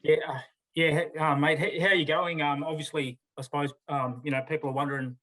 Yeah, yeah, mate. How you going? Obviously, I suppose people are wondering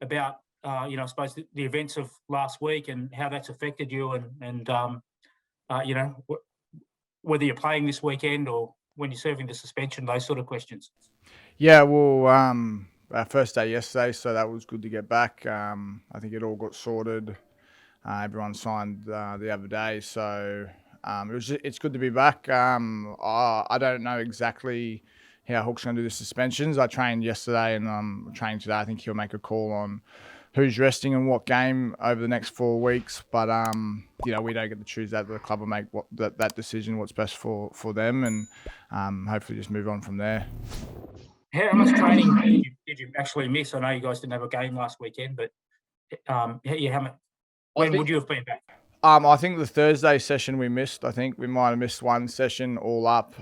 about I suppose the events of last week and how that's affected you, and whether you're playing this weekend or when you're serving the suspension, those sort of questions. Yeah, well, our first day yesterday, so that was good to get back. I think it all got sorted. Everyone signed the other day, so it's good to be back. I don't know exactly how Hook's going to do the suspensions. I trained yesterday and training today. I think he'll make a call on who's resting and what game over the next 4 weeks. But we don't get to choose that. The club will make that decision, what's best for them, and hopefully just move on from there. How much training did you actually miss? I know you guys didn't have a game last weekend, but yeah, how much? I When would think you have been back? I think the Thursday session we missed. I think we might have missed one session all up.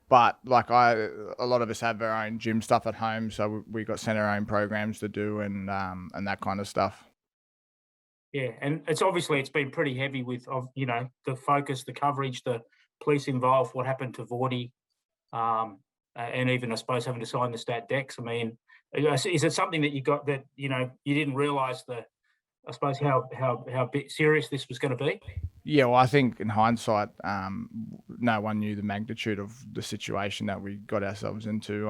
But like a lot of us have our own gym stuff at home, so we got sent our own programs to do and that kind of stuff. Yeah, and it's been pretty heavy with the focus, the coverage, the police involved, what happened to Vordy, and even I suppose having to sign the stat decks. I mean, is it something that you got that you didn't realise I suppose how bit serious this was going to be? Yeah, well, I think in hindsight, no one knew the magnitude of the situation that we got ourselves into.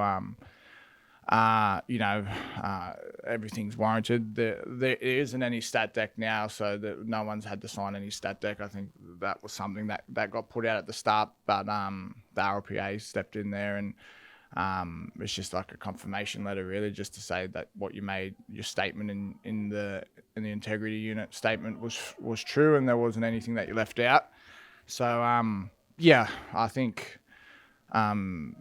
Uh, you know, uh, Everything's warranted. There isn't any stat deck now, so that no one's had to sign any stat deck. I think that was something that got put out at the start, but the RLPA stepped in there, and it's just like a confirmation letter, really, just to say that what you made your statement in the integrity unit statement was true, and there wasn't anything that you left out. So yeah, I think it's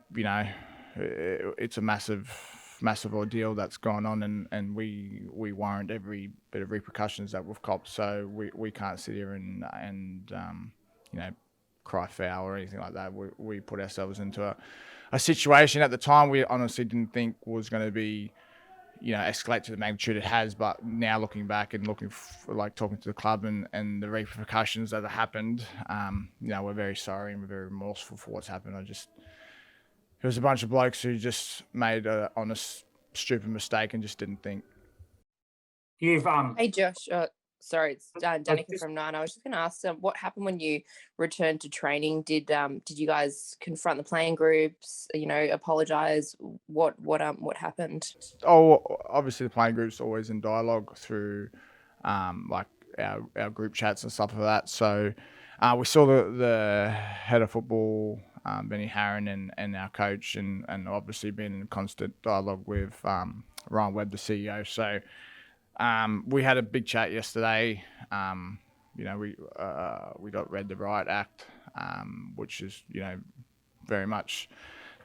a massive ordeal that's gone on, and we warrant every bit of repercussions that we've copped. So we can't sit here and you know cry foul or anything like that. We put ourselves into a situation at the time we honestly didn't think was going to be escalate to the magnitude it has. But now looking back and like talking to the club and the repercussions that have happened, we're very sorry and we're very remorseful for what's happened. It was a bunch of blokes who just made a honest, stupid mistake and just didn't think. You've Hey Josh, sorry, it's I Danica just from Nine. I was just going to ask what happened when you returned to training. Did you guys confront the playing groups? Apologize. What happened? Oh, obviously the playing group's always in dialogue through like our group chats and stuff like that. So we saw the head of football, Benny Harron, and our coach, and obviously been in constant dialogue with Ryan Webb, the CEO. So we had a big chat yesterday. We got read the Riot Act, which is very much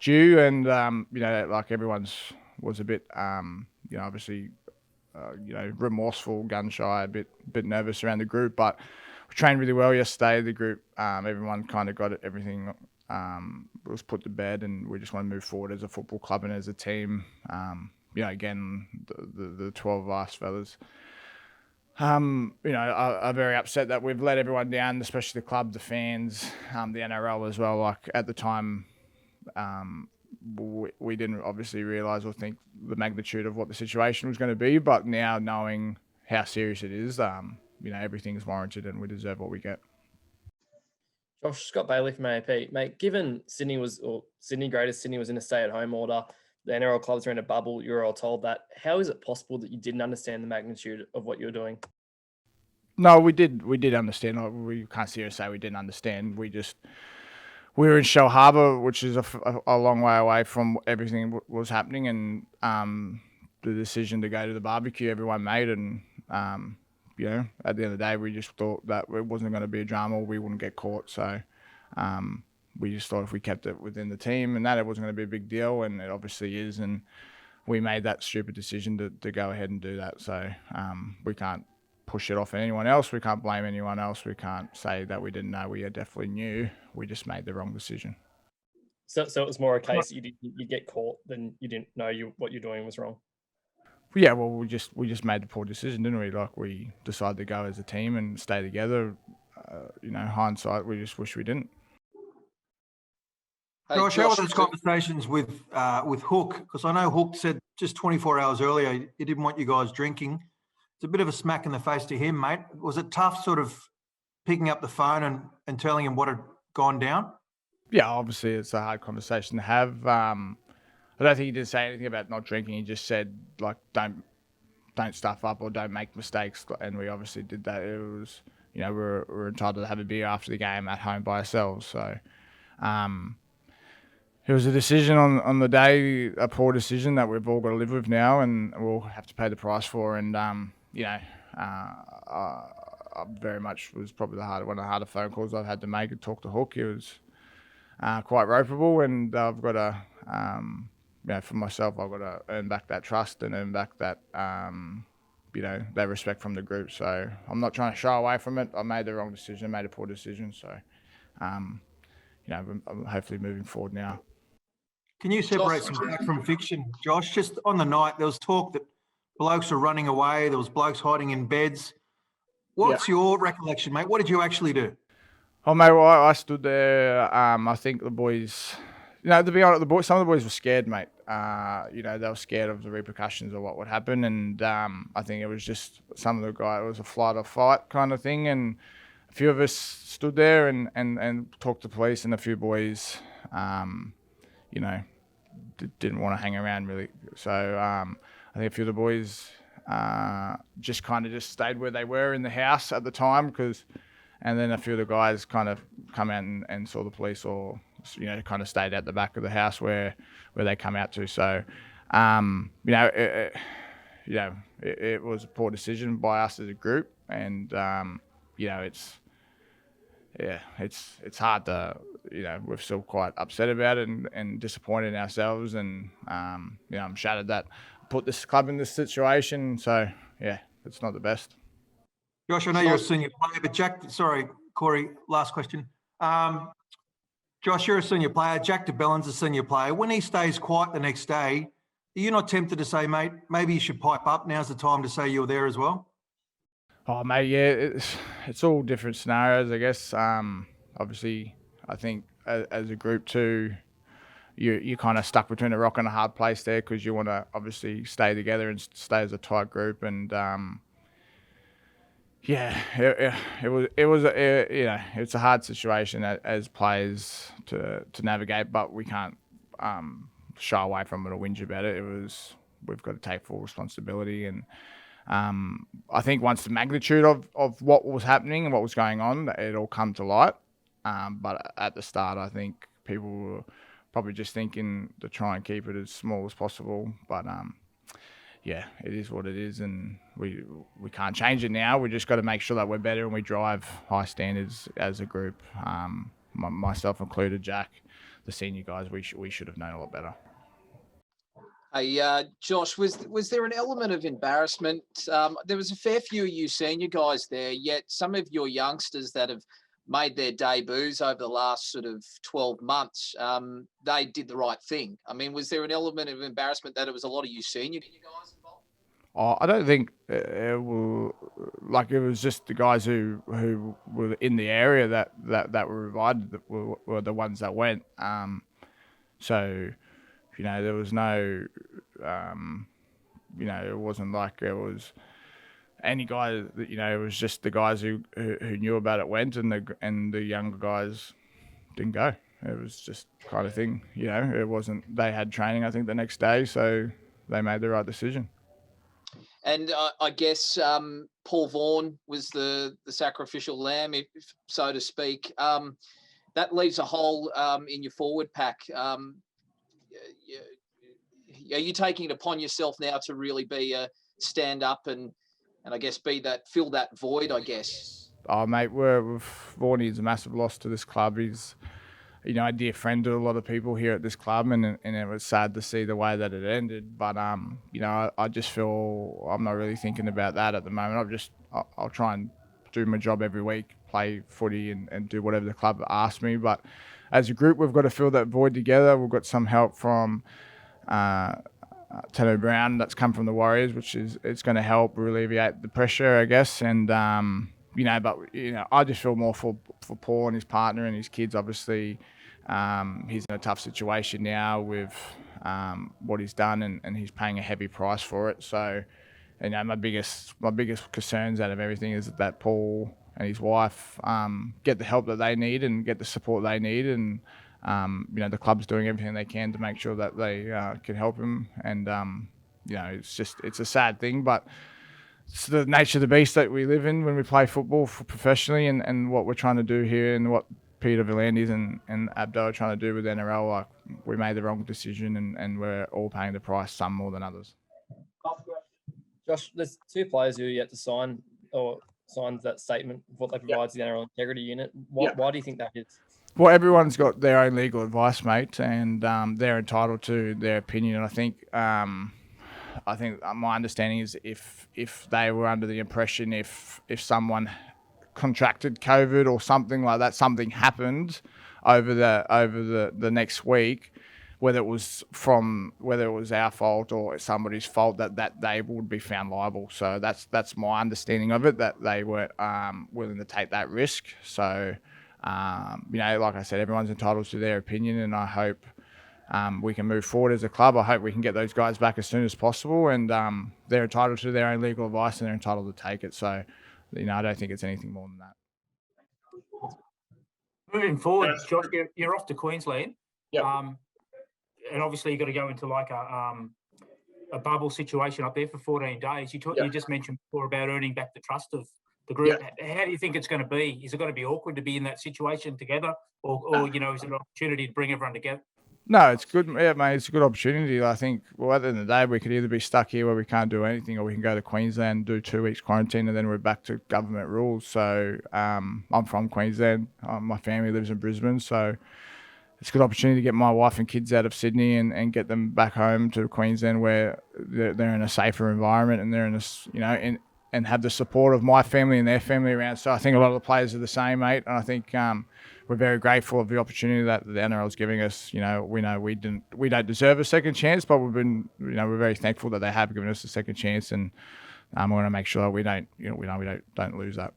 due, and like everyone's was a bit obviously remorseful, gun shy, a bit nervous around the group, but we trained really well yesterday. The group, everyone kind of got it, everything was put to bed, and we just want to move forward as a football club and as a team. Again, the 12 of us fellas, are very upset that we've let everyone down, especially the club, the fans, the NRL as well. Like at the time, we didn't obviously realise or think the magnitude of what the situation was going to be, but now knowing how serious it is, everything's warranted and we deserve what we get. Josh, Scott Bailey from AAP. Mate, given Greater Sydney was in a stay-at-home order, the NRL clubs are in a bubble, you were all told that. How is it possible that you didn't understand the magnitude of what you were doing? No, we did understand. We can't seriously say we didn't understand. We were in Shell Harbour, which is a long way away from everything was happening, and the decision to go to the barbecue everyone made, and at the end of the day, we just thought that it wasn't going to be a drama, or we wouldn't get caught. So we just thought if we kept it within the team and that, it wasn't going to be a big deal, and it obviously is. And we made that stupid decision to go ahead and do that. So we can't push it off on anyone else. We can't blame anyone else. We can't say that we didn't know. We definitely knew. We just made the wrong decision. So it was more a case you get caught than you didn't know what you're doing was wrong. Yeah, well, we just made the poor decision, didn't we? Like we decided to go as a team and stay together. Hindsight, we just wish we didn't. Hey, Josh, how were Josh, those conversations with Hook? Because I know Hook said just 24 hours earlier he didn't want you guys drinking. It's a bit of a smack in the face to him, mate. Was it tough sort of picking up the phone and telling him what had gone down? Yeah, obviously it's a hard conversation to have. I don't think he did say anything about not drinking. He just said like don't stuff up or don't make mistakes, and we obviously did that. It was, you know, we're entitled to have a beer after the game at home by ourselves. So it was a decision on the day, a poor decision that we've all got to live with now, and we'll have to pay the price for. And you know, I very much was probably one of the harder phone calls I've had to make and talk to Hook. It was quite ropeable, and I've got to, you know, for myself, I've got to earn back that trust and earn back that, you know, that respect from the group. So I'm not trying to shy away from it. I made the wrong decision, I made a poor decision. So, you know, I'm hopefully moving forward now. Can you separate some fact from fiction, Josh? Just on the night, there was talk that blokes were running away. There was blokes hiding in beds. What's your recollection, mate? What did you actually do? Oh, mate, well, I stood there. I think the boys, you know, to be honest, some of the boys were scared, mate. You know, they were scared of the repercussions of what would happen. And I think it was just some of the guys, it was a flight or fight kind of thing. And a few of us stood there and talked to police, and a few boys, you know, didn't want to hang around really. So I think a few of the boys just kind of just stayed where they were in the house at the time, and then a few of the guys kind of come out and saw the police, or, you know, kind of stayed at the back of the house where they come out to. So, you know, it was a poor decision by us as a group, and you know, it's hard to, you know, we're still quite upset about it and disappointed in ourselves, and you know, I'm shattered that I put this club in this situation. So yeah, it's not the best. Josh, I know you're a senior player, but Jack, sorry, Corey, last question. Josh, you're a senior player. Jack de Bellin's a senior player. When he stays quiet the next day, are you not tempted to say, mate, maybe you should pipe up? Now's the time to say you're there as well? Oh, mate, yeah, it's all different scenarios, I guess. Obviously, I think as a group too, you're kind of stuck between a rock and a hard place there, because you want to obviously stay together and stay as a tight group. And yeah, it was you know, it's a hard situation as players to navigate, but we can't shy away from it or whinge about it. We've got to take full responsibility. And I think once the magnitude of what was happening and what was going on, it all come to light. But at the start, I think people were probably just thinking to try and keep it as small as possible. But yeah, it is what it is, and we can't change it now. We just got to make sure that we're better and we drive high standards as a group. Myself included, Jack, the senior guys, we should have known a lot better. Hey, Josh, was there an element of embarrassment? There was a fair few of you senior guys there, yet some of your youngsters that have made their debuts over the last sort of 12 months, they did the right thing. I mean, was there an element of embarrassment that it was a lot of you senior guys involved? Oh, I don't think it was just the guys who were in the area that were invited that were the ones that went. So, you know, there was no, you know, it wasn't like it was any guy. You know, it was just the guys who knew about it went, and the younger guys didn't go. It was just kind of thing. You know, it wasn't. They had training, I think, the next day, so they made the right decision. And I guess Paul Vaughan was the sacrificial lamb, if so to speak. That leaves a hole in your forward pack. Are you taking it upon yourself now to really be a stand up and I guess fill that void, I guess? Oh, mate, Vaughan is a massive loss to this club. He's, you know, a dear friend to a lot of people here at this club, and it was sad to see the way that it ended. But you know, I just feel I'm not really thinking about that at the moment. I'll try and do my job every week, play footy and do whatever the club asks me. But as a group, we've got to fill that void together. We've got some help from Tano Brown that's come from the Warriors, which it's going to help alleviate the pressure, I guess. And you know, but you know, I just feel more for Paul and his partner and his kids, obviously. he's in a tough situation now with what he's done, and he's paying a heavy price for it. So, you know, my biggest concerns out of everything is that Paul and his wife get the help that they need and get the support they need, and you know, the club's doing everything they can to make sure that they can help him. And you know, it's a sad thing, but it's the nature of the beast that we live in when we play football professionally, and what we're trying to do here, and what Peter V'landys and Abdo are trying to do with NRL. Like, we made the wrong decision, and we're all paying the price, some more than others. Josh, there's 2 players who are yet to sign or signs that statement of what they provide to the NRL Integrity Unit. Why do you think that is? Well, everyone's got their own legal advice, mate, and they're entitled to their opinion. And I think my understanding is if they were under the impression if someone contracted COVID or something like that, something happened over the next week, whether it was our fault or somebody's fault, that they would be found liable. So that's my understanding of it, that they weren't willing to take that risk. So you know, like I said, everyone's entitled to their opinion, and I hope we can move forward as a club. I hope we can get those guys back as soon as possible, and they're entitled to their own legal advice, and they're entitled to take it. So, you know, I don't think it's anything more than that. Moving forward, Josh, you're off to Queensland. Yep. And obviously you've got to go into like a bubble situation up there for 14 days. You just mentioned before about earning back the trust of the group. How do you think it's going to be? Is it going to be awkward to be in that situation together, or you know, is it an opportunity to bring everyone together? No, it's good. Yeah, mate, it's a good opportunity. I think, well, at the end of the day, we could either be stuck here where we can't do anything, or we can go to Queensland, do 2 weeks quarantine, and then we're back to government rules. So I'm from Queensland. My family lives in Brisbane, so it's a good opportunity to get my wife and kids out of Sydney and get them back home to Queensland, where they're in a safer environment, and they're in a, you know, and have the support of my family and their family around. So I think a lot of the players are the same, mate. And I think we're very grateful of the opportunity that the NRL is giving us. You know we don't deserve a second chance, but we're very thankful that they have given us a second chance, and we want to make sure we don't lose that.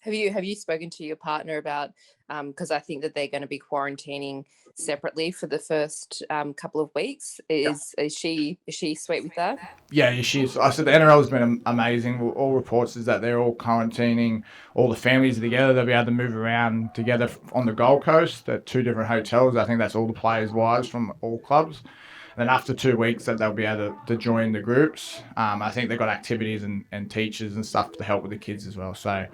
Have you spoken to your partner about, because I think that they're going to be quarantining separately for the first couple of weeks? Is she sweet with that? Yeah, she is. I said the NRL has been amazing. All reports is that they're all quarantining, all the families are together. They'll be able to move around together on the Gold Coast at 2 different hotels. I think that's all the players' wives from all clubs. And then after 2 weeks, that they'll be able to join the groups. I think they've got activities and teachers and stuff to help with the kids as well. So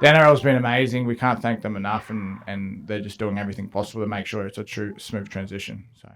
the NRL's been amazing. We can't thank them enough, and they're just doing everything possible to make sure it's a true smooth transition. So.